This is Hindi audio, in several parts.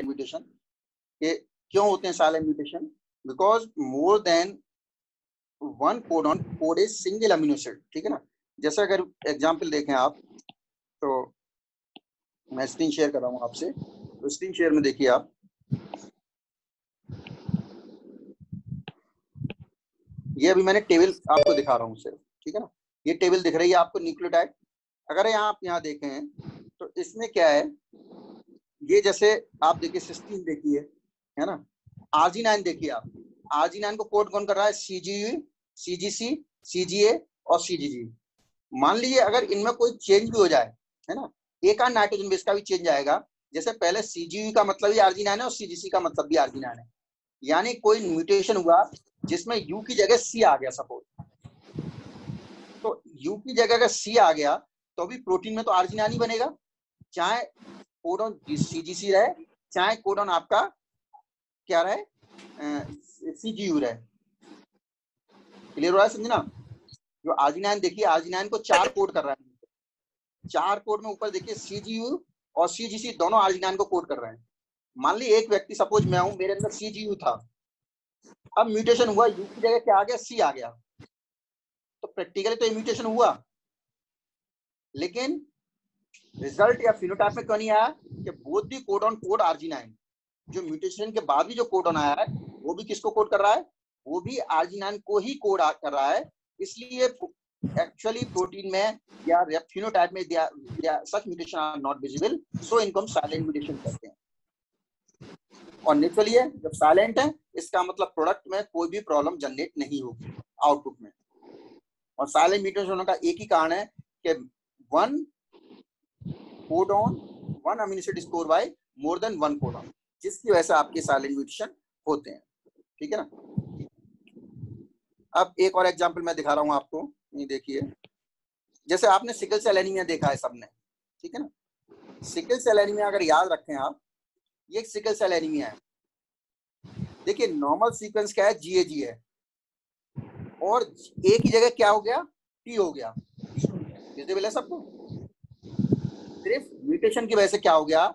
म्यूटेशन के क्यों होते हैं silent mutation? Because more than one codon code is single amino acid, ठीक है ना। जैसे अगर एग्जांपल देखें आप, तो मैं स्क्रीन शेयर कर रहा हूँ आपसे, तो स्क्रीन शेयर में देखिए आप, ये अभी मैंने टेबल आपको दिखा रहा हूँ सिर्फ, ठीक है ना। ये टेबल दिख रही है आपको न्यूक्लियोटाइड। अगर आप यहाँ देखें तो इसमें क्या है, ये जैसे आप देखिए सिस्टीन देखिए, है ना। आर्जिनाइन देखिए आप, आर्जिनाइन को कोड कौन कर रहा है? सीजीयू, सीजीसी, सीजीए और सीजीजी। मान लीजिए अगर इनमें कोई चेंज भी हो जाए, है ना, एक आध नाइट्रोजन बेस का भी चेंज आएगा, जैसे पहले सीजीयू का मतलब ही आर्जिनाइन है और सीजीसी का मतलब भी आर्जिनाइन है, यानी कोई म्यूटेशन हुआ जिसमें यू की जगह सी आ गया सपोज, तो यू की जगह अगर सी आ गया तो भी प्रोटीन में तो आर्जिनाइन ही बनेगा, चाहे कोडॉन सीजीसी रहे, चाहे कोडॉन आपका क्या रहे, सीजीयू रहे। क्लियर हो रहा है, समझे ना। जो आर्जिनाइन देखिए, आर्जिनाइन को 4 कोड कर रहा है, 4 कोड में ऊपर देखिए सीजीयू और सीजीसी दोनों आर्जिनाइन को कोड कर रहे हैं। मान ली एक व्यक्ति, सपोज मैं हूं, मेरे अंदर सीजीयू था, अब म्यूटेशन हुआ, यू की जगह क्या आ गया? सी आ गया, तो प्रैक्टिकली तो म्यूटेशन हुआ, लेकिन रिजल्ट या फिनोटाइप में क्यों नहीं आया? कि both the codon code arginine. जो म्यूटेशन के बाद भी जो कोडॉन आया है वो भी किसको कोड कर रहा है? वो भी आर्जिनाइन को ही कोड कर रहा है। इसलिए एक्चुअली प्रोटीन में या फिनोटाइप में सच म्यूटेशन आर नॉट विजिबल, सो इनको हम साइलेंट म्यूटेशन कहते हैं। और नेचुरली है, जब साइलेंट है इसका मतलब प्रोडक्ट में कोई भी प्रॉब्लम जनरेट नहीं होगी आउटपुट में। और साइलेंट म्यूटेशन होने का एक ही कारण है कि one codon one amino acid score bye more than one codon, जिसकी वजह से आपके साइलेंट म्यूटेशन होते हैं, ठीक है ना। अब एक और एग्जांपल मैं दिखा रहा हूं आपको, ये देखिए, जैसे आपने सिकल सेल एनीमिया देखा है सबने, ठीक है ना। सिकल सेल एनीमिया अगर याद रखें आप, ये सिकल सेल एनीमिया है। देखिए नॉर्मल सीक्वेंस क्या है? जीएजी है, और ए की जगह क्या हो गया? टी हो गया। विजिबल है सबको? सिर्फ म्यूटेशन की वजह से क्या हो गया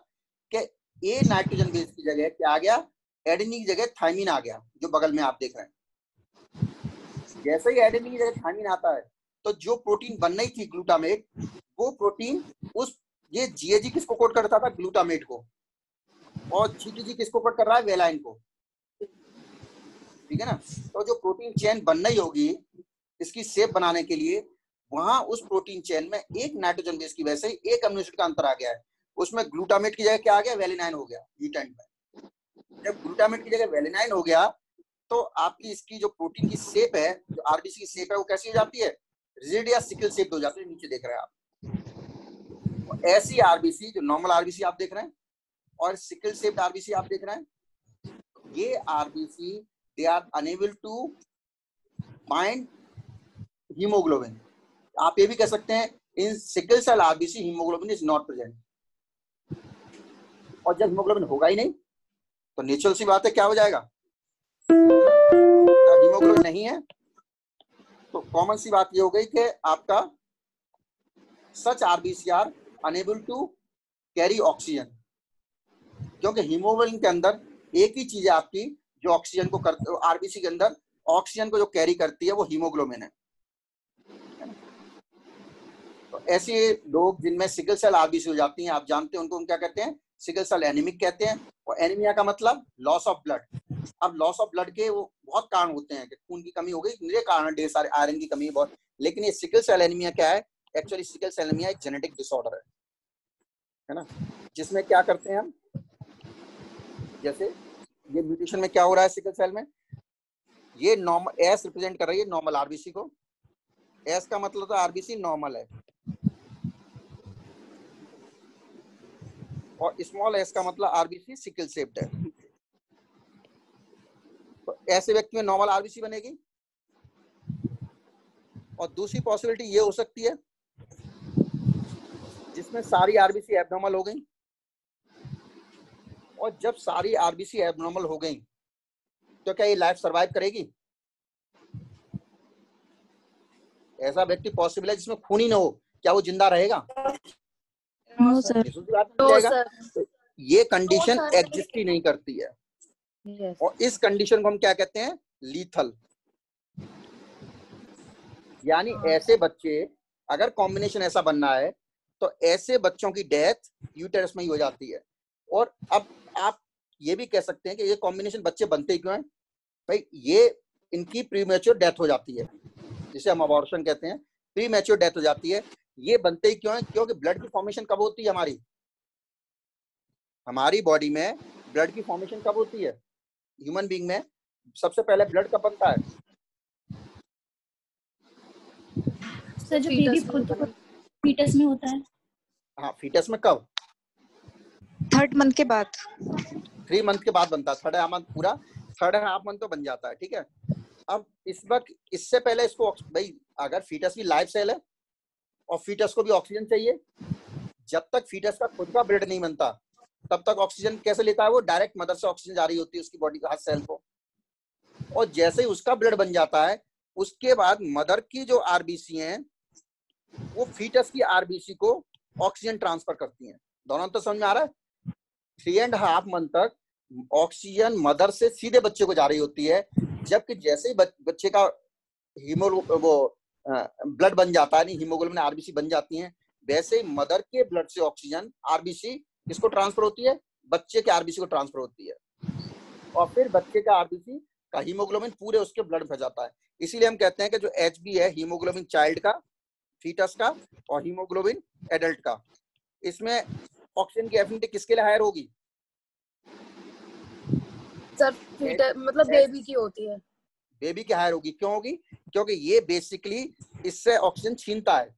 कि ए नाइट्रोजन बेस की जगह क्या आ गया? एडेनिन की जगह थाइमिन आ गया, जो बगल में आप देख रहे हैं। जैसे ही एडेनिन की जगह थाइमिन आता है तो जो प्रोटीन बनना ही थी ग्लूटामेट, वो प्रोटीन उस ये जीएजी किसको कोड करता था? ग्लूटामेट को। और जीटीजी किसको कोड कर रहा है? वेलाइन को, ठीक है ना। तो जो प्रोटीन चेन बनना ही होगी इसकी शेप बनाने के लिए, वहां उस प्रोटीन चेन में एक नाइट्रोजन बेस की वजह से एक अमीनो एसिड का अंतर आ गया है। उसमें ग्लूटामेट की जगह क्या आ गया? वेलिनाइन हो गया ग्लूटाइन में। जब ग्लूटामेट की जगह वेलिनाइन हो गया तो आपकी इसकी जो प्रोटीन की शेप है, जो आरबीसी की शेप है, वो कैसी हो जाती है? रिजिड या सिकल शेप हो जाती है। नीचे देख रहे हैं आप, ऐसी आरबीसी, जो नॉर्मल आरबीसी आप देख रहे हैं और सिकल शेप्ड आरबीसी आप देख रहे हैं, ये RBC they are unable to bind haemoglobin. आप ये भी कह सकते हैं in sickle cell RBC haemoglobin is not present. और जब हीमोग्लोबिन होगा ही नहीं तो नेचुरल सी बात है क्या हो जाएगा? हीमोग्लोबिन नहीं है तो कॉमन सी बात ये हो गई कि आपका सच RBC are unable to carry oxygen, क्योंकि हीमोग्लोबिन के अंदर एक ही चीज है आपकी जो ऑक्सीजन को करते, आरबीसी के अंदर ऑक्सीजन को जो कैरी करती है वो हीमोग्लोबिन है। तो ऐसे लोग जिनमें सिकल सेल आरबीसी हो जाती हैं, आप जानते हैं उनको हम क्या कहते हैं? सिकल सेल एनीमिक कहते हैं। और एनीमिया का मतलब लॉस ऑफ ब्लड। अब लॉस ऑफ ब्लड के वो बहुत कारण होते हैं कि खून की कमी हो गई, मेरे कारण ढेर सारे, आयरन की कमी है बहुत, लेकिन ये सिकल सेल एनीमिया क्या है? एक्चुअली सिकल सेल एनीमिया एक जेनेटिक डिसऑर्डर है ना, जिसमें क्या करते हैं हम, जैसे ये म्यूटेशन में क्या हो रहा है सिकल सेल में, ये नॉर्मल एस रिप्रेजेंट कर रही है नॉर्मल आरबीसी को। एस का मतलब तो आरबीसी नॉर्मल है, और स्मॉल एस का मतलब आरबीसी सिकल शेप्ड है। तो ऐसे व्यक्ति में नॉर्मल आरबीसी बनेगी। और दूसरी पॉसिबिलिटी ये हो सकती है जिसमें सारी आरबीसी एबनॉर्मल हो गई, और जब सारी आरबीसी एबनॉर्मल हो गई तो क्या ये लाइफ सर्वाइव करेगी? ऐसा व्यक्ति पॉसिबल है जिसमें खून ही ना हो, क्या वो जिंदा रहेगा? No sir. तो ये कंडीशन एग्जिस्ट ही नहीं करती है। और इस कंडीशन को हम क्या कहते हैं? लीथल। यानी ऐसे बच्चे, अगर कॉम्बिनेशन ऐसा बनना है तो ऐसे बच्चों की डेथ यूटेरस में ही हो जाती है। और अब आप ये भी कह सकते हैं कि ये कॉम्बिनेशन बच्चे बनते ही क्यों हैं? भाई ये इनकी प्रीमेच्योर डेथ हो जाती है, जिसे हम अबॉर्शन कहते हैं, प्रीमेच्योर डेथ हो जाती है। ये बनते ही क्यों है? क्योंकि ब्लड की फॉर्मेशन कब होती है? हमारी बॉडी में ब्लड की फॉर्मेशन कब होती है? ह्यूमन बीइंग में सबसे पहले ब्लड कब बनता है? सर जो बेबी खुद फीटस में होता है। हाँ, फीटस में कब? 3rd मंथ के बाद। 3 मंथ के बाद बनता है। 3rd मंथ, पूरा 3.5 मंथ तो बन जाता है, ठीक है। अब इस वक्त, इससे पहले इसको, भाई अगर फीटस भी लाइफ सेल है और फीटस को भी ऑक्सीजन चाहिए, जब तक फीटस का खुद का ब्लड नहीं बनता तब तक ऑक्सीजन कैसे लेता है? वो डायरेक्ट मदर से ऑक्सीजन जा रही होती है उसकी बॉडी का, हर सेल को। और जैसे ही उसका ब्लड बन जाता है, उसके बाद मदर की जो आरबीसी हैं वो फीटस की आरबीसी को ऑक्सीजन ट्रांसफर करती हैं। दोनों तो समझ में आ रहा है? 3.5 मंथ तक ऑक्सीजन मदर से सीधे बच्चे को जा रही होती है, जबकि जैसे ही बच्चे का ब्लड बन जाता है, नहीं हीमोग्लोबिन आरबीसी बन जाती हैं, वैसे ही मदर के ब्लड से ऑक्सीजन आरबीसी किसको ट्रांसफर होती है? बच्चे के आरबीसी को ट्रांसफर होती है। और फिर बच्चे का आरबीसी का हीमोग्लोबिन पूरे उसके ब्लड में जाता है। इसीलिए हम कहते हैं कि जो एचबी है, हीमोग्लोबिन चाइल्ड का, फीटस का, और हीमोग्लोबिन एडल्ट का, इसमें ऑक्सीजन की एफिनिटी किसके लिए हायर होगी? सर फीटस मतलब बेबी की होती है। बेबी की हायर होगी। क्यों होगी? क्योंकि ये बेसिकली इससे ऑक्सीजन छीनता है।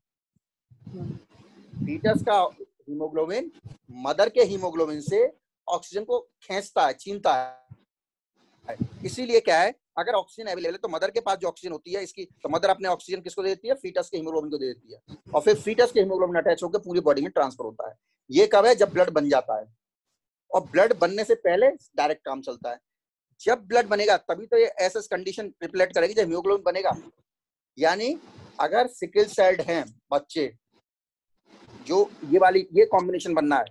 फीटस का हीमोग्लोबिन मदर के हीमोग्लोबिन से ऑक्सीजन को खींचता है, छीनता है। इसीलिए क्या है, अगर ऑक्सीजन अवेलेबल है तो मदर के पास जो ऑक्सीजन होती है इसकी, तो मदर अपने ऑक्सीजन किसको देती है? फीटस के हीमोग्लोबिन को दे देती है। और फिर फीटस के हीमोग्लोबिन अटैच होकर पूरी बॉडी में ट्रांसफर होता है। ये कब है? जब ब्लड बन जाता है। और ब्लड बनने से पहले डायरेक्ट काम चलता है। जब ब्लड बनेगा तभी तो ये एसएस कंडीशन रिफ्लेक्ट करेगी, जब हीमोग्लोबिन बनेगा। यानी अगर सिकल सेल्ड हैं बच्चे, जो ये कॉम्बिनेशन बनना है,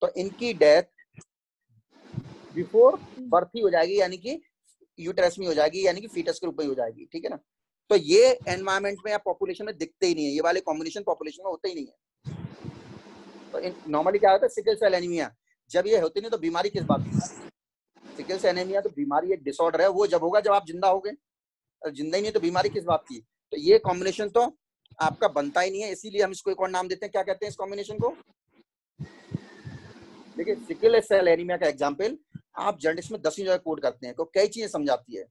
तो इनकी डेथ बिफोर बर्थ ही हो जाएगी, यानी कि यूटेरस में हो जाएगी, यानी कि फीटस के रूप में हो जाएगी, ठीक है ना। तो ये एनवायरमेंट में या पॉपुलेशन में दिखते ही नहीं है, ये वाले कॉम्बिनेशन पॉपुलेशन में होते ही नहीं है। तो नॉर्मली क्या होता है? सिकल सेल एनीमिया जब ये होती नहीं तो बीमारी किस बात की? सिकल सेल एनीमिया तो बीमारी, एक डिसऑर्डर है, वो जब होगा जब आप जिंदा होगे, और जिंदा ही नहीं तो बीमारी किस बात की? तो ये कॉम्बिनेशन तो आपका बनता ही नहीं है। इसीलिए हम इसको एक और नाम देते हैं, क्या कहते हैं इस कॉम्बिनेशन को? देखिए, सिकल सेल एनीमिया का एग्जांपल आप जर्नलिस्ट में 10वीं जगह कोड करते हैं, तो कई चीजें समझाती है।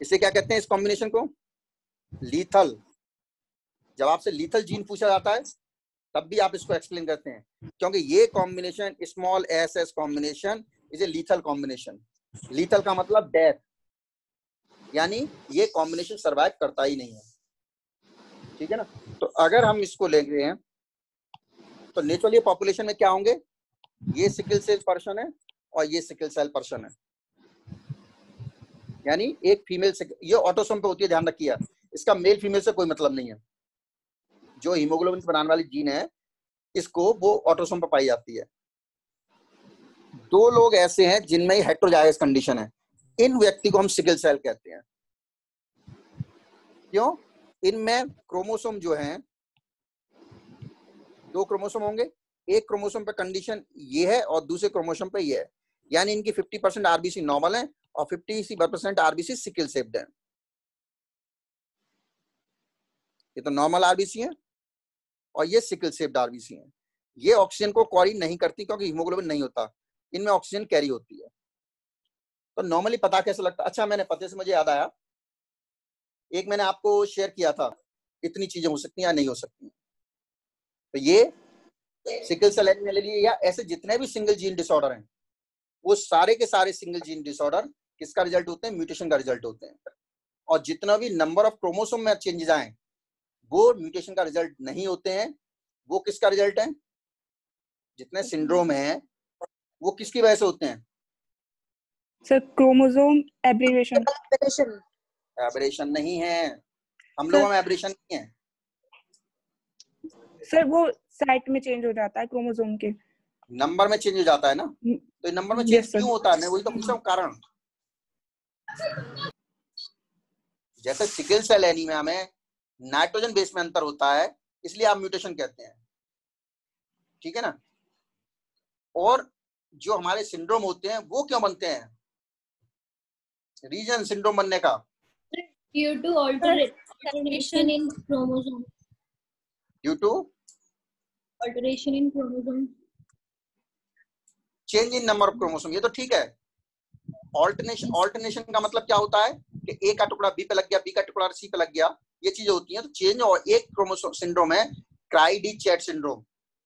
इसे क्या कहते हैं इस कॉम्बिनेशन को? लीथल। जब आपसे लीथल जीन पूछा जाता है तब भी आप इसको एक्सप्लेन करते हैं, क्योंकि ये combination small S S combination is a lethal combination. Lethal का मतलब डेथ, यानी ये कॉम्बिनेशन सर्वाइव करता ही नहीं है, ठीक है ना। तो अगर हम इसको ले गए हैं तो नेचुरली पॉपुलेशन में क्या होंगे? ये सिकल सेल पर्सन है और ये सिकल सेल पर्सन है, यानी एक फीमेल, ये ऑटोसोम पे होती है, ध्यान रखिए, इसका मेल फीमेल से कोई मतलब नहीं है। जो हीमोग्लोबिन बनाने वाली जीन है इसको, वो ऑटोसोम पे पाई जाती है। 2 लोग ऐसे हैं जिनमें हेटेरोजाइगस कंडीशन है, इन व्यक्ति को हम सिकल सेल कहते हैं। क्यों? इनमें क्रोमोसोम जो है, 2 क्रोमोसोम होंगे, एक क्रोमोसोम पे कंडीशन ये है और दूसरे क्रोमोसोम पे ये है, यानी इनकी 50% आरबीसी नॉर्मल है और 50% आरबीसी सिकल सेप्ड है। ये तो नॉर्मल आरबीसी है और ये सिकल सेप्ड आरबीसी है। ये ऑक्सीजन को कैरी नहीं करती क्योंकि हीमोग्लोबिन नहीं होता, इनमें ऑक्सीजन कैरी होती है। तो नॉर्मली पता कैसे लगता? अच्छा, मैंने पते से मुझे याद आया, एक मैंने आपको शेयर किया था, इतनी चीजें हो सकती हैं या नहीं हो सकती। तो ये सिकल सेल एनीमिया ले लिए, या ऐसे जितने भी सिंगल जीन डिसऑर्डर हैं, वो सारे के सारे सिंगल जीन डिसऑर्डर किसका रिजल्ट होते हैं? म्यूटेशन का रिजल्ट होते हैं। और जितना भी नंबर ऑफ क्रोमोसोम में चेंजेस आए वो म्यूटेशन का रिजल्ट नहीं होते हैं, वो किसका रिजल्ट है? जितने सिंड्रोम हैं वो किसकी वजह से होते हैं? Sir chromosome एब्रेविएशन। एब्रेशन नहीं है, हम लोगों में एब्रेशन नहीं है सर वो साइट में चेंज हो जाता है क्रोमोसोम के। नंबर में चेंज हो जाता है ना, तो नंबर में चेंज Yes, sir. क्यों होता है? मैं वही तो पूछ रहा हूँ कारण। जैसे सिकल सेल एनीमिया में नाइट्रोजन बेस में अंतर होता है, इसलिए आप म्यूटेशन कहते हैं, ठीक है ना। और जो हमारे सिंड्रोम होते हैं वो क्यों बनते हैं? रीजन सिंड्रोम बनने का Due to alteration in chromosome. Due to Alteration in chromosome. Change in number of chromosome, ये तो ठीक है। ऑल्टरनेशन का मतलब क्या होता है कि ए का टुकड़ा बी पे लग गया, बी का टुकड़ा सी पे लग गया, ये चीजें होती हैं। तो चेंज और एक क्रोमोसोम सिंड्रोम है क्राइडी-चैट सिंड्रोम,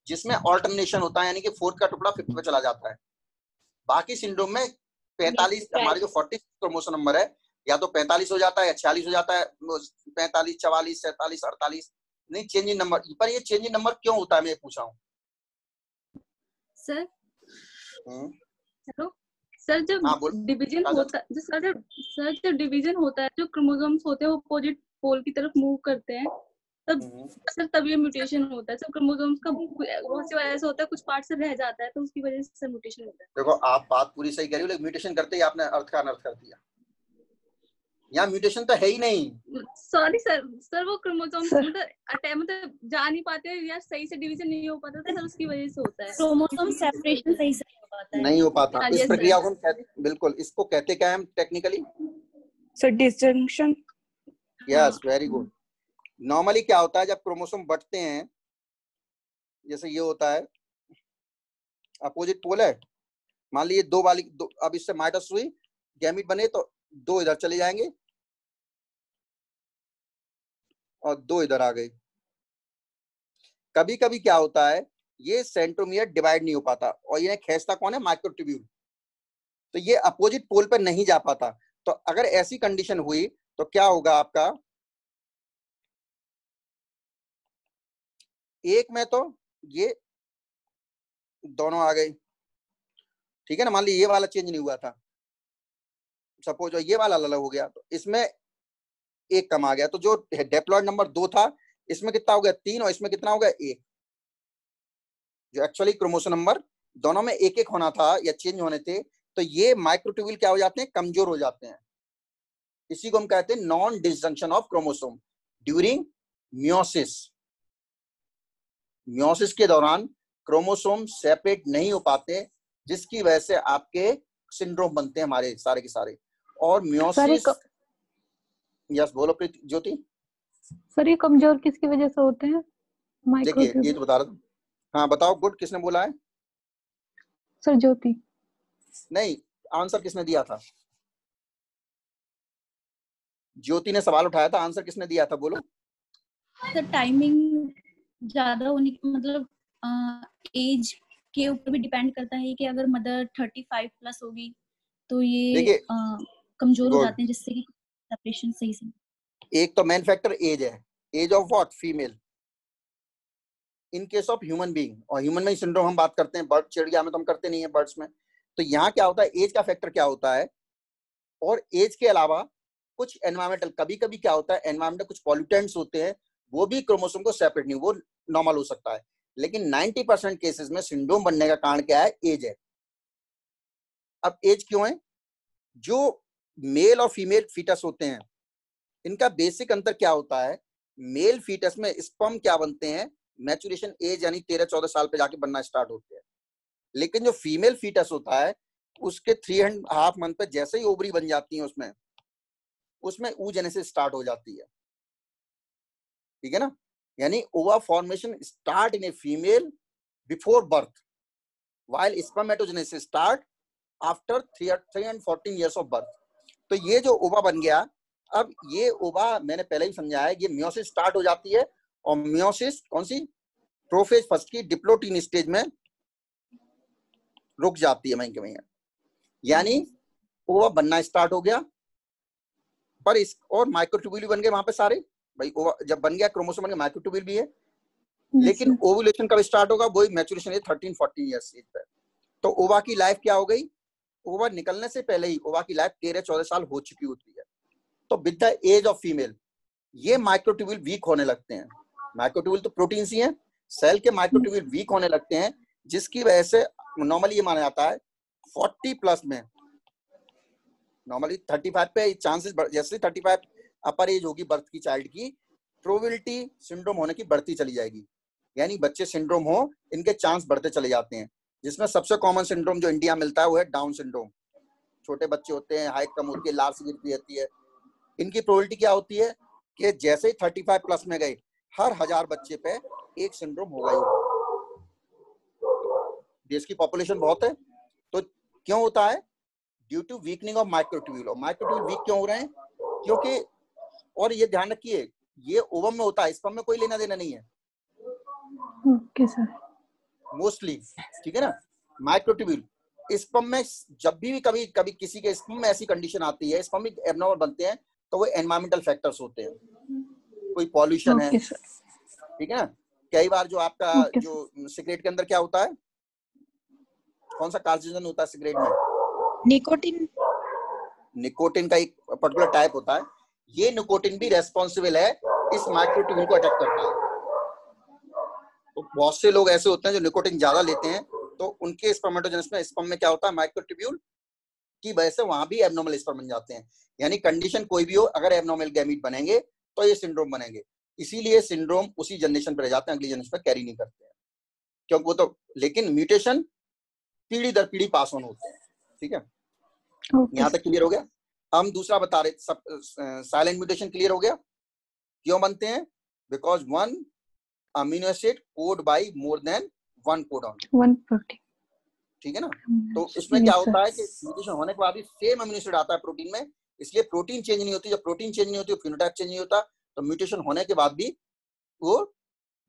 जिसमें ऑल्टरनेशन होता है, यानी कि फोर्थ का टुकड़ा फिफ्थ पे चला जाता है। बाकी सिंड्रोम में 45 हमारे जो 40 क्रोमोसोम नंबर है, या तो 45 हो जाता है या 46 हो जाता है, 45, 44, 47, 48 नहीं चेंज इन नंबर। पर ये चेंज इन नंबर क्यों होता है, मैं पूछ रहा हूँ। सर हेलो सर, जब डिवीजन होता है, सर जब डिवीजन होता है, जो क्रोमोसोम्स होते हैं वो अपोजिट पोल की तरफ मूव करते हैं, तब सर तब ये म्यूटेशन होता है। सब क्रोमोसोम्स का बहुत सी वजह से होता है, कुछ पार्ट से रह जाता है, तो उसकी वजह से म्यूटेशन होता है। देखो आप बात पूरी सही कह रही हो, लेकिन म्यूटेशन करते ही आपने अर्थ का अनर्थ कर दिया। यहाँ म्यूटेशन तो है ही नहीं। सॉरी सर वो क्रोमोसोम्स मतलब जा नहीं पाते या सही से डिवीजन नहीं हो पाता था सर, उसकी वजह से होता है। क्रोमोसोम सेपरेशन सही से नहीं हो पाता। इस प्रक्रिया को बिल्कुल इसको कहते क्या है technically? Sir disjunction. Yes, very good. Normally क्या होता है जब क्रोमोसोम बढ़ते हैं, जैसे ये होता है अपोजिट पोल है, मान लीजिए दो वाली अब इससे माइटोसिस हुई, गैमीट बने, तो दो इधर चले जाएंगे और दो इधर आ गए। कभी कभी क्या होता है ये सेंट्रोमियर डिवाइड नहीं हो पाता, और ये खींचता कौन है? माइक्रोट्यूब्यूल। तो ये अपोजिट पोल पर नहीं जा पाता। तो अगर ऐसी कंडीशन हुई तो क्या होगा आपका? एक में तो ये दोनों आ गए, ठीक है ना। मान लीजिए ये वाला चेंज नहीं हुआ था, सपोज ये वाला अलग हो गया, तो इसमें एक कम आ गया। तो जो डिप्लॉयड नंबर 2 था, इसमें कितना हो गया? 3, और इसमें कितना हो गया? 1। जो एक्चुअली क्रोमोसोम नंबर दोनों में एक एक होना था या चेंज होने थे, तो ये माइक्रोट्यूब्यूल क्या हो जाते हैं? कमजोर हो जाते हैं। इसी को हम कहते हैं non disjunction of chromosome during meiosis. Meiosis के दौरान क्रोमोसोम सेपरेट नहीं हो पाते, जिसकी वजह से आपके सिंड्रोम बनते हैं हमारे सारे के सारे। और मियोसिस यस बोलो ज्योति। सर ये कमजोर किसकी वजह से होते हैं? देखिए ये तो बता रहा था। हाँ बताओ, गुड। किसने बोला है? सर ज्योति। नहीं, आंसर किसने दिया था? ज्योति ने सवाल उठाया था, आंसर किसने दिया था? बोलो। सर टाइमिंग ज्यादा होने की मतलब एज के ऊपर भी डिपेंड करता है कि अगर मदर 35 प्लस होगी तो ये कमजोर हो जाते हैं, जिससे कि सेपरेशन सही से। एक तो मेन फैक्टर एज है। Age of what? Female. In case of human being, और ह्यूमन में सिंड्रोम हम बात करते हैं, बर्ड चिड़िया में तो हम करते नहीं है, बर्ड्स में। तो यहाँ क्या होता है? एज का फैक्टर क्या होता है? और एज के अलावा कुछ एनवायरमेंटल, कभी कभी क्या होता है एनवायरमेंटल कुछ पॉल्यूटेंट्स होते हैं, वो भी क्रोमोसोम को सेपरेट नहीं, वो नॉर्मल हो सकता है। लेकिन 90% केसेस में सिंड्रोम बनने का कारण क्या है? एज है। अब एज क्यों है? जो मेल और फीमेल फीटस होते हैं, इनका बेसिक अंतर क्या होता है? मेल फीटस में स्पर्म क्या बनते हैं? मैच्योरेशन एज यानी 13-14 साल पे जाके बनना स्टार्ट होते हैं। लेकिन जो फीमेल फीटस होता है, उसके 3.5 मंथ पे जैसे ही ओवरी बन जाती है, उसमें oogenesis स्टार्ट हो जाती है, ठीक है ना। यानी ओवा formation start in a female before birth, while spermatogenesis start after 3 and 14 years of birth. तो ये जो ओवा बन गया, अब ये ओवा मैंने पहले ही समझाया, ये मियोसिस स्टार्ट हो जाती है, और मियोसिस कौन सी? प्रोफेज फर्स्ट की डिप्लोटीन स्टेज में रुक जाती है वहीं के वहीं। यानी ओवा बनना स्टार्ट हो गया, पर इस और माइक्रोट्यूब्यूल बन गए वहां पे सारे। भाई ओवा जब बन गया, क्रोमोसोम बन गया, माइक्रोट्यूब्यूल भी है। लेकिन ओवुलेशन कब स्टार्ट होगा? वही मैच्योरेशन एज 13-14 ईयर्स एज पे। तो ओवा की लाइफ क्या हो गई? ओवा निकलने से पहले ही ओवा की लाइफ 13-14 साल हो चुकी होती है। तो with the age of female ये माइक्रोट्यूब्यूल वीक होने लगते हैं। माइक्रोट्यूब्यूल तो प्रोटीन्स ही हैं, सेल के माइक्रोट्यूब्यूल वीक होने लगते हैं, जिसकी वजह से नॉर्मली ये माना जाता है 40 प्लस में, नॉर्मली 35 पे चांसेस, जैसे 35 अपर एज होगी बर्थ की चाइल्ड की, प्रोबेबिलिटी सिंड्रोम होने की बढ़ती चली जाएगी, यानी बच्चे सिंड्रोम हो इनके चांस बढ़ते चले जाते हैं। जिसमें सबसे कॉमन सिंड्रोम जो इंडिया में मिलता है वो है डाउन सिंड्रोम। छोटे बच्चे होते हैं, हाइट कम होती है, लार सी गिरती रहती है। इनकी प्रोबेबिलिटी क्या होती है कि जैसे ही 35 प्लस में गए, हर 1000 बच्चे पे एक सिंड्रोम होगा ही होगा। देश की पॉपुलेशन बहुत है, तो क्यों होता है? Due to weakening of microtubule. और माइक्रोट्यूब्यूल वीक क्यों हो रहे हैं? क्योंकि, और ये ध्यान रखिए, ये ओवम में होता है, स्पर्म में कोई लेना देना नहीं है। Okay sir. मोस्टली, ठीक है ना। माइक्रोट्यूब्यूल स्पर्म में जब भी कभी किसी के स्पर्म में ऐसी कंडीशन आती है, स्पर्म एब्नॉर्मल बनते हैं, तो वो एनवायरमेंटल फैक्टर्स होते हैं। कोई पॉल्यूशन है, ठीक है ना। कई बार जो आपका जो सिगरेट के अंदर क्या होता है, कौन सा कार्सिनोजन होता है सिगरेट में? निकोटिन। निकोटिन का एक पर्टिकुलर टाइप होता है। ये निकोटिन भी रेस्पॉन्सिबल है, इस माइक्रोट्यूब्यूल को अटैक करता है। तो बहुत से लोग ऐसे होते हैं जो निकोटिन ज्यादा लेते हैं, तो उनके स्पर्मेटोजेनेसिस में स्पर्म में क्या होता है, माइक्रोट्यूब्यूल की वजह से वहां भी एब्नॉर्मल स्पर्म बन जाते हैं। यानी कंडीशन कोई भी हो, अगर एब्नॉर्मल गैमीट बनेंगे तो ये सिंड्रोम बनेंगे। इसीलिए सिंड्रोम उसी जनरेशन पर रह जाते हैं, अगली जनरेशन पर कैरी नहीं करते हैं, क्योंकि वो तो, लेकिन म्यूटेशन पीढ़ी दर पीढ़ी पास ऑन होते हैं। ठीक है, यहाँ तक क्लियर हो गया। हम दूसरा बता रहे, साइलेंट म्यूटेशन क्लियर हो गया। क्यों बनते हैं? Because one amino acid code by more than one codon, one protein, ठीक है ना। तो इसमें क्या होता है कि म्यूटेशन होने के बाद भी सेम अमीनो एसिड आता है प्रोटीन में, इसलिए प्रोटीन चेंज नहीं होती। जब प्रोटीन चेंज नहीं होती, फिनोटाइप चेंज नहीं होता, तो म्यूटेशन होने के बाद भी वो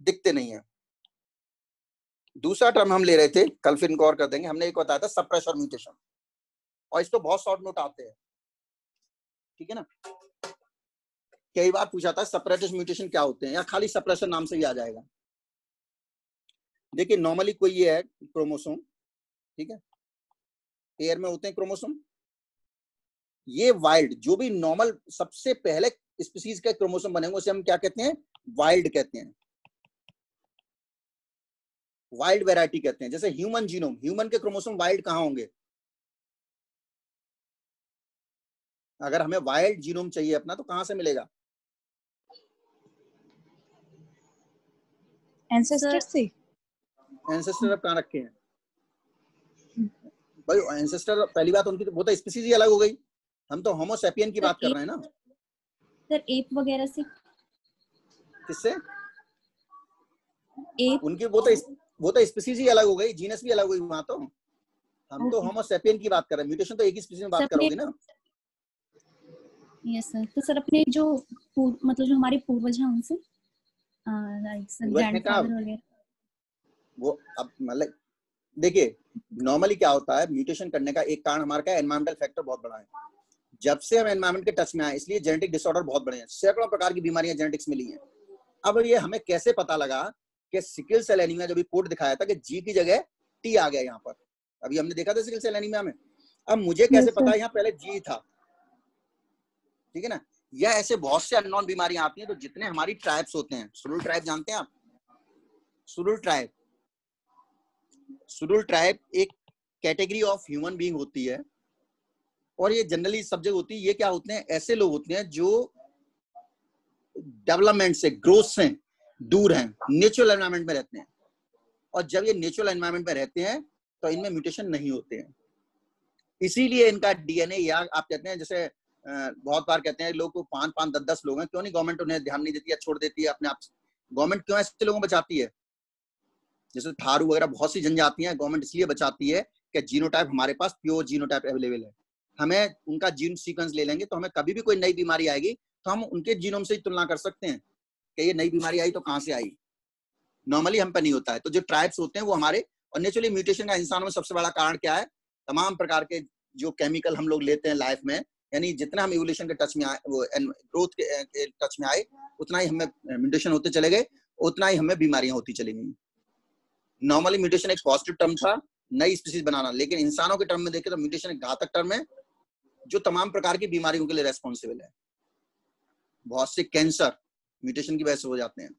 दिखते नहीं है। दूसरा टर्म हम ले रहे थे, कल फिर इनको और कर देंगे। हमने एक बताया था सप्रेशर म्यूटेशन, और इस तो बहुत शॉर्ट नोट आते हैं, ठीक है ना। कई बार पूछा था सप्रेशर म्यूटेशन क्या होते हैं, या खाली सप्रेशर नाम से भी आ जाएगा। देखिए नॉर्मली कोई ये है क्रोमोसोम, ठीक है, पेयर में होते हैं क्रोमोसोम। ये वाइल्ड, जो भी नॉर्मल सबसे पहले स्पीसीज के क्रोमोसोम बनेंगे उसे हम क्या कहते हैं? वाइल्ड कहते हैं, वाइल्ड वैरायटी कहते हैं। जैसे ह्यूमन जीनोम, ह्यूमन के क्रोमोसोम वाइल्ड कहां होंगे? अगर हमें वाइल्ड जीनोम चाहिए अपना, तो कहां से मिलेगा? एंसेस्टर से। एंसेस्टर अब कहां रखे हैं भाई? एंसेस्टर पहली बात उनकी, वो तो स्पीसीज ही अलग हो गई। हम तो होमो सैपियन की बात कर रहे हैं ना सर। एप वगैरह से किससे? एप, उनकी वो तो स्पीसीज ही अलग हो गई, जीनस भी अलग हुई वहां। तो हम तो होमो सैपियन की बात कर रहे हैं, म्यूटेशन तो एक ही स्पीसीज में बात करोगे ना। Yes sir. तो सर अपने जो मतलब जो हमारे पूर्वज हैं उनसे ग्रैंडफादर वगैरह, वो अब मतलब देखिए नॉर्मली क्या होता है, म्यूटेशन करने का एक कारण हमारा क्या है? एनवायरमेंटल फैक्टर बहुत बड़ा है। जब से हम एनवायरमेंट के टच में आए, इसलिए जेनेटिक डिसऑर्डर बहुत बड़े हैं। सैकड़ों प्रकार की बीमारियां जेनेटिक्स में ली हैं। अब ये हमें कैसे पता लगा कि सिकल सेल एनीमिया जो भी कोड दिखाया था कि जी की जगह टी आ गया यहाँ पर, अभी हमने देखा था सिकल सेल एनीमिया में। अब मुझे कैसे पता यहाँ पहले जी था, ठीक है ना। या ऐसे बहुत से अननोन बीमारियां आती हैं। तो जितने हमारी ट्राइब्स होते हैं, सुरुल ट्राइब जानते हैं आप? सुरुल ट्राइब एक कैटेगरी ऑफ ह्यूमन बीइंग होती है, और ये जनरली सब जगह होती है। ये क्या होते हैं? ऐसे लोग होते हैं जो डेवलपमेंट से, ग्रोथ से दूर हैं, नेचुरल एनवायरनमेंट में रहते हैं। और जब ये नेचुरल एनवायरनमेंट में रहते हैं तो इनमें म्यूटेशन नहीं होते हैं। इसीलिए इनका डीएनए, या आप कहते हैं जैसे बहुत बार कहते हैं लोग को 5-5, 10-10 लोग हैं, क्यों नहीं गवर्नमेंट उन्हें ध्यान नहीं देती है, छोड़ देती है अपने आप। गवर्नमेंट क्यों ऐसे लोगों को बचाती है? जैसे थारू वगैरह बहुत सी जनजातियां गवर्नमेंट इसलिए बचाती है कि जीनोटाइप हमारे पास प्योर जीनोटाइप अवेलेबल है। हमें उनका जीन सीक्वेंस ले लेंगे तो हमें कभी भी कोई नई बीमारी आएगी तो हम उनके जीनोम से ही तुलना कर सकते हैं कि ये नई बीमारी आई तो कहां से आई। नॉर्मली हम पे नहीं होता है। तो जो ट्राइब्स होते हैं वो हमारे, और नेचुरली म्यूटेशन का इंसानों में सबसे बड़ा कारण क्या है? तमाम प्रकार के जो केमिकल हम लोग लेते हैं लाइफ में, यानी जितना हम इवोल्यूशन के टच में आए, वो ग्रोथ के टच में आए, उतना ही हमें म्यूटेशन होते चले गए, उतना ही हमें बीमारियां होती चली गई। नॉर्मली म्यूटेशन एक पॉजिटिव टर्म था, नई स्पीसीज बनाना, लेकिन इंसानों के टर्म में देखें तो म्यूटेशन एक घातक टर्म है जो तमाम प्रकार की बीमारियों के लिए रेस्पॉन्सिबल है। बहुत से कैंसर म्यूटेशन की वजह से हो जाते हैं।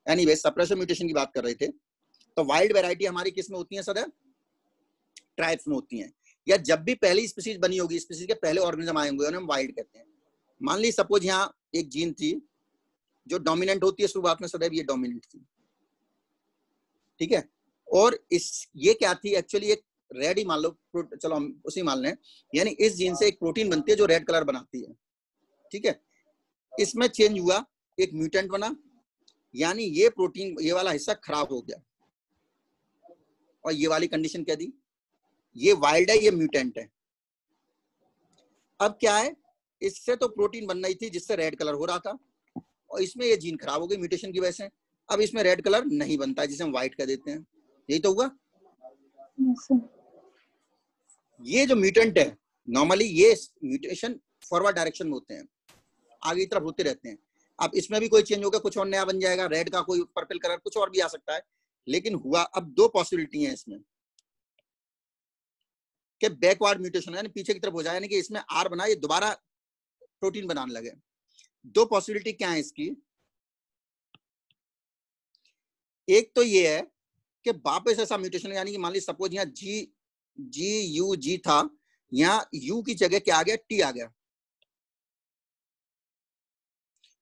एनीवे सप्रेशन म्यूटेशन की बात कर रहे थे। तो वाइल्ड वैरायटी हमारी किस में होती है सर? ट्राइब्स में होती हैं, या जब भी पहली स्पीसीज बनी होगी, स्पीसीज के पहले ऑर्गेनिज्म आए होंगे उन्हें हम वाइल्ड कहते हैं। मान ली सपोज यहाँ एक जीन थी जो डोमिनेंट होती है, शुरुआत में सदैव ये डोमिनेंट थी, ठीक है, और इस ये क्या थी एक्चुअली, एक रेड ही मान लो, चलो हम उसी मान लें, यानी इस जीन से एक प्रोटीन बनती है जो रेड कलर बनाती है, ठीक है। इसमें चेंज हुआ, एक म्यूटेंट बना, यानी ये प्रोटीन, ये वाला हिस्सा खराब हो गया, और ये वाली कंडीशन क्या दी, ये वाइल्ड है, ये म्यूटेंट है। अब क्या है, इससे तो प्रोटीन बन रही थी जिससे रेड कलर हो रहा था, और इसमें ये जीन खराब हो गई म्यूटेशन की वजह से, अब इसमें रेड कलर नहीं बनता है, जिसे हम व्हाइट कह देते हैं। यही तो हुआ। ये जो म्यूटेंट है, नॉर्मली ये म्यूटेशन फॉरवर्ड डायरेक्शन में होते हैं, आगे की तरफ होते रहते हैं। अब इसमें भी कोई चेंज होगा, कुछ और नया बन जाएगा, रेड का कोई पर्पल कलर, कुछ और भी आ सकता है। लेकिन हुआ, अब दो पॉसिबिलिटी है इसमें कि बैकवर्ड म्यूटेशन, यानी पीछे की तरफ हो जाए, यानी कि इसमें आर बना, ये दोबारा प्रोटीन बनाने लगे। दो पॉसिबिलिटी क्या है इसकी, एक तो ये है कि वापस ऐसा म्यूटेशन, यानी कि मान ली सपोज यहाँ जी था, यहाँ यू की जगह क्या आ गया, टी आ गया,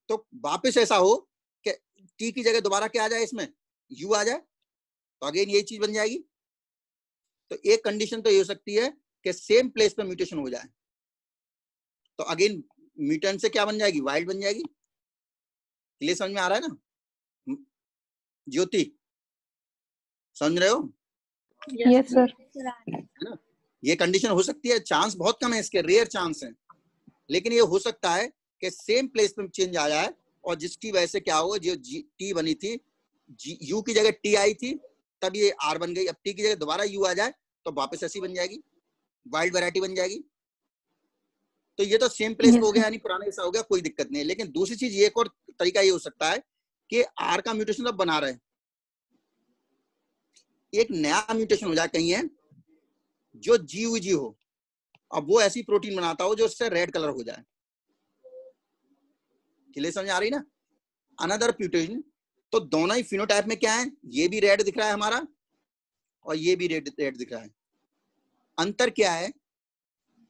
तो वापस ऐसा हो कि टी की जगह दोबारा क्या आ जाए, इसमें यू आ जाए, तो अगेन यही चीज बन जाएगी। तो एक कंडीशन तो ये हो सकती है कि सेम प्लेस पे म्यूटेशन हो जाए, तो अगेन म्यूटेंट से क्या बन जाएगी, वाइल्ड बन जाएगी। क्लियर समझ में आ रहा है ना ज्योति, समझ रहे हो? Yes sir. है ना, ये कंडीशन हो सकती है, चांस बहुत कम है इसके, रेयर चांस है, लेकिन ये हो सकता है कि सेम प्लेस पे चेंज आ जाए, और जिसकी वजह से क्या हो, जो टी बनी थी, यू की जगह टी आई थी, तब ये आर बन गई, अब टी की जगह दोबारा यू आ जाए तो वापस ऐसी बन जाएगी, वाइल्ड वैरायटी बन जाएगी। तो ये तो सेम प्लेस पे हो गया, यानी पुराना ऐसा हो गया, कोई दिक्कत नहीं है। लेकिन दूसरी चीज, ये एक और तरीका ये हो सकता है कि आर का म्यूटेशन अब बना रहे, एक नया म्यूटेशन हो जाए कहीं है जो जी हो, अब वो ऐसी प्रोटीन बनाता हो जो उससे रेड कलर हो जाए। क्लियर समझ आ रही ना? अनदर म्यूटेशन, तो दोनों ही फिनोटाइप में क्या है, ये भी रेड दिख रहा है हमारा, और ये भी रेड दिख रहा है। अंतर क्या है,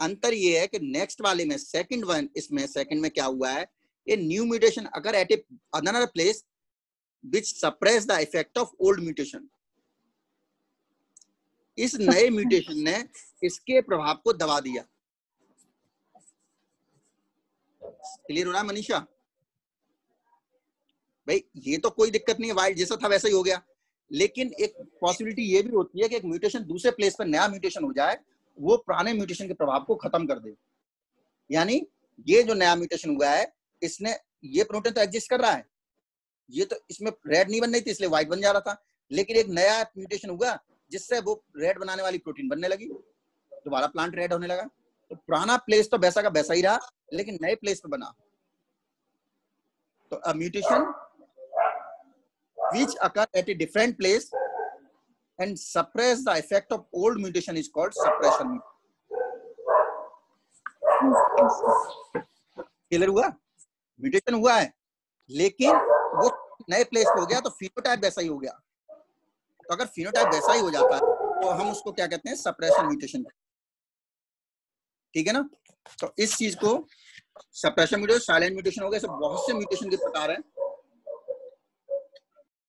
अंतर ये है कि नेक्स्ट वाले में, सेकंड वन, इसमें सेकंड में क्या हुआ है, ये न्यू म्यूटेशन अगर at a another place which suppress the effect of old mutation, इस नए म्यूटेशन ने इसके प्रभाव को दबा दिया। क्लियर हो रहा है मनीषा भाई? ये तो कोई दिक्कत नहीं है, वाइल्ड जैसा था वैसा ही हो गया, लेकिन एक पॉसिबिलिटी ये भी होती है कि एक म्यूटेशन दूसरे प्लेस पर नया म्यूटेशन हो जाए, वो पुराने म्यूटेशन के प्रभाव को खत्म कर दे। यानी ये जो नया म्यूटेशन हुआ है, इसने, ये प्रोटीन तो एग्जिस्ट कर रहा है, ये तो इसमें रेड नहीं बन रही थी इसलिए व्हाइट बन जा रहा था, लेकिन एक नया म्यूटेशन हुआ जिससे वो रेड बनाने वाली प्रोटीन बनने लगी, दोबारा प्लांट रेड होने लगा। तो पुराना प्लेस तो वैसा का वैसा ही रहा, लेकिन नए प्लेस पे बना। तो a mutation which occur at a different place and suppress the effect of old mutation is called suppression mutation. Clear हुआ? म्यूटेशन हुआ है लेकिन वो नए प्लेस पे हो गया, तो फिनोटाइप वैसा ही हो गया। तो अगर फिनोटाइप वैसा ही हो जाता है तो हम उसको क्या कहते हैं, सप्रेशन म्यूटेशन। ठीक है ना? तो इस चीज को सप्रेशन म्यूटेशन, साइलेंट म्यूटेशन हो गया, सब बहुत से म्यूटेशन के प्रकार हैं।